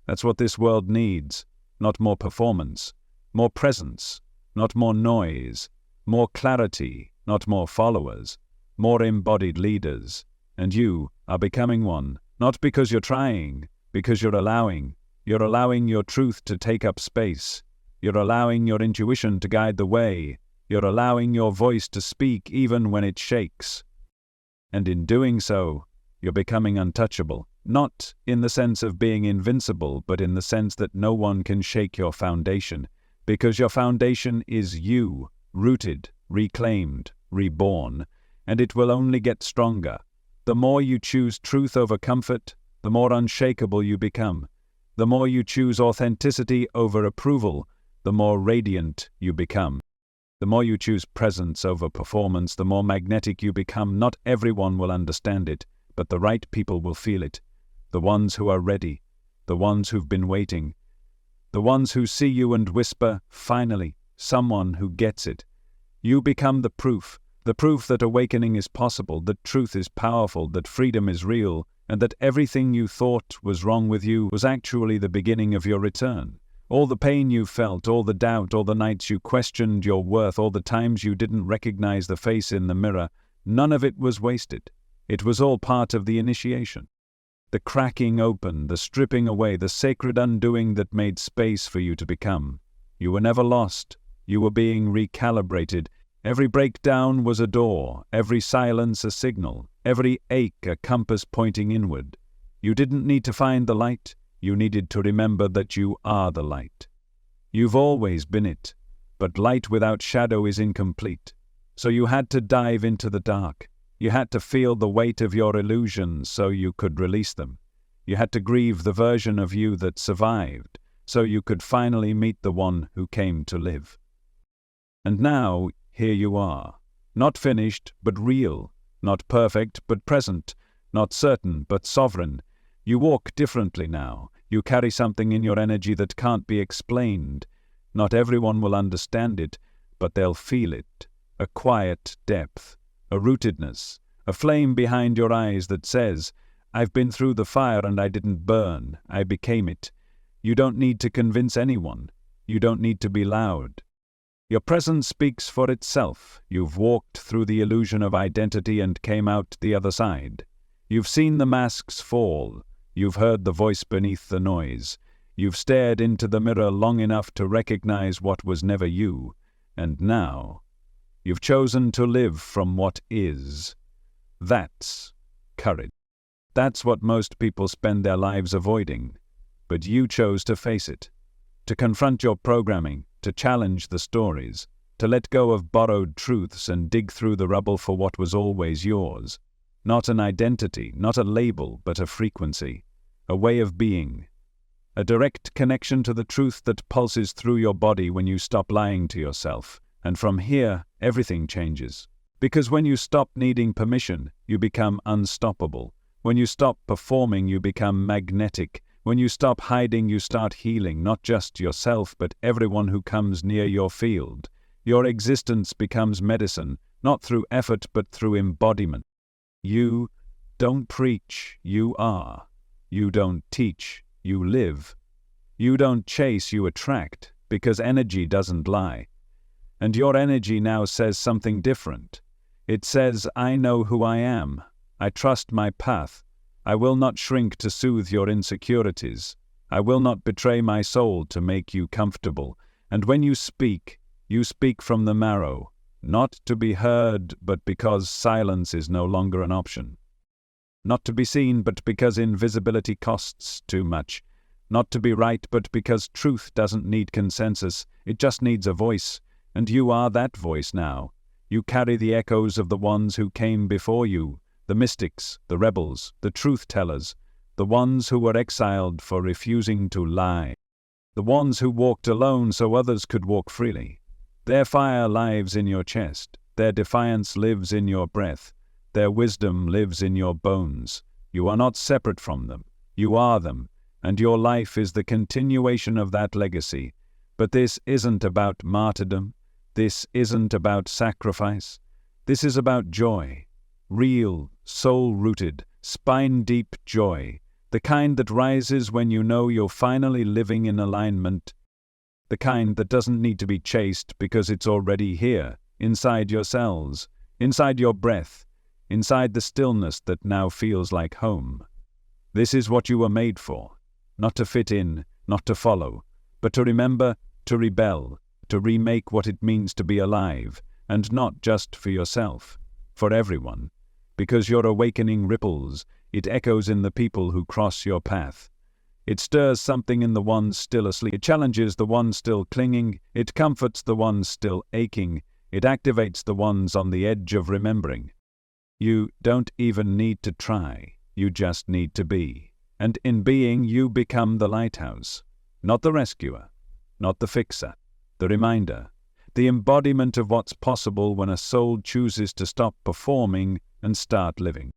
That's what this world needs. Not more performance, more presence, not more noise, more clarity, not more followers, more embodied leaders. And you are becoming one, not because you're trying, because you're allowing. You're allowing your truth to take up space. You're allowing your intuition to guide the way. You're allowing your voice to speak even when it shakes. And in doing so, you're becoming untouchable, not in the sense of being invincible, but in the sense that no one can shake your foundation, because your foundation is you, rooted, reclaimed, reborn, and it will only get stronger. The more you choose truth over comfort, the more unshakable you become. The more you choose authenticity over approval, the more radiant you become. The more you choose presence over performance, the more magnetic you become. Not everyone will understand it, but the right people will feel it. The ones who are ready, the ones who've been waiting, the ones who see you and whisper, finally, someone who gets it. You become the proof that awakening is possible, that truth is powerful, that freedom is real, and that everything you thought was wrong with you was actually the beginning of your return. All the pain you felt, all the doubt, all the nights you questioned your worth, all the times you didn't recognize the face in the mirror, none of it was wasted. It was all part of the initiation. The cracking open, the stripping away, the sacred undoing that made space for you to become. You were never lost. You were being recalibrated. Every breakdown was a door, every silence a signal, every ache a compass pointing inward. You didn't need to find the light. You needed to remember that you are the light. You've always been it, but light without shadow is incomplete. So you had to dive into the dark. You had to feel the weight of your illusions so you could release them. You had to grieve the version of you that survived, so you could finally meet the one who came to live. And now, here you are. Not finished, but real. Not perfect, but present. Not certain, but sovereign. You walk differently now. You carry something in your energy that can't be explained. Not everyone will understand it, but they'll feel it. A quiet depth. A rootedness, a flame behind your eyes that says, I've been through the fire and I didn't burn, I became it. You don't need to convince anyone. You don't need to be loud. Your presence speaks for itself. You've walked through the illusion of identity and came out the other side. You've seen the masks fall. You've heard the voice beneath the noise. You've stared into the mirror long enough to recognize what was never you. And now, you've chosen to live from what is. That's courage. That's what most people spend their lives avoiding. But you chose to face it, to confront your programming, to challenge the stories, to let go of borrowed truths and dig through the rubble for what was always yours. Not an identity, not a label, but a frequency, a way of being. A direct connection to the truth that pulses through your body when you stop lying to yourself. And from here, everything changes. Because when you stop needing permission, you become unstoppable. When you stop performing, you become magnetic. When you stop hiding, you start healing, not just yourself, but everyone who comes near your field. Your existence becomes medicine, not through effort, but through embodiment. You don't preach, you are. You don't teach, you live. You don't chase, you attract, because energy doesn't lie. And your energy now says something different. It says, I know who I am. I trust my path. I will not shrink to soothe your insecurities. I will not betray my soul to make you comfortable. And when you speak from the marrow, not to be heard, but because silence is no longer an option. Not to be seen, but because invisibility costs too much. Not to be right, but because truth doesn't need consensus. It just needs a voice. And you are that voice now. You carry the echoes of the ones who came before you, the mystics, the rebels, the truth-tellers, the ones who were exiled for refusing to lie, the ones who walked alone so others could walk freely. Their fire lives in your chest, their defiance lives in your breath, Their wisdom lives in your bones. You are not separate from them. You are them, and your life is the continuation of that legacy. But this isn't about martyrdom. This isn't about sacrifice. This is about joy. Real, soul-rooted, spine-deep joy. The kind that rises when you know you're finally living in alignment. The kind that doesn't need to be chased because it's already here, inside your cells, inside your breath, inside the stillness that now feels like home. This is what you were made for. Not to fit in, not to follow, but to remember, to rebel, to remake what it means to be alive, and not just for yourself, for everyone. Because your awakening ripples, it echoes in the people who cross your path. It stirs something in the ones still asleep. It challenges the ones still clinging. It comforts the ones still aching. It activates the ones on the edge of remembering. You don't even need to try. You just need to be. And in being, you become the lighthouse. Not the rescuer. Not the fixer. The reminder. The embodiment of what's possible when a soul chooses to stop performing and start living.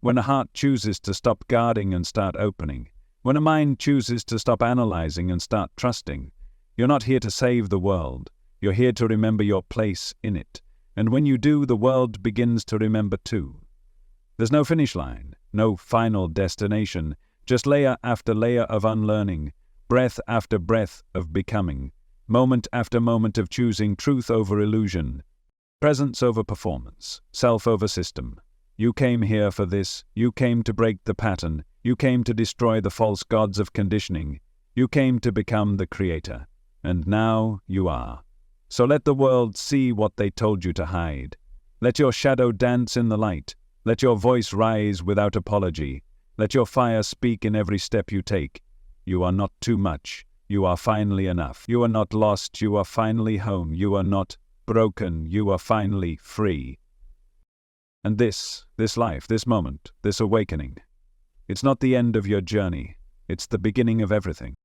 When a heart chooses to stop guarding and start opening. When a mind chooses to stop analyzing and start trusting. You're not here to save the world. You're here to remember your place in it. And when you do, the world begins to remember too. There's no finish line, no final destination, just layer after layer of unlearning, breath after breath of becoming, moment after moment of choosing truth over illusion, presence over performance, self over system. You came here for this. You came to break the pattern. You came to destroy the false gods of conditioning. You came to become the creator. And now you are. So let the world see what they told you to hide. Let your shadow dance in the light. Let your voice rise without apology. Let your fire speak in every step you take. You are not too much. You are finally enough. You are not lost. You are finally home. You are not broken. You are finally free. And this life, this moment, this awakening, it's not the end of your journey. It's the beginning of everything.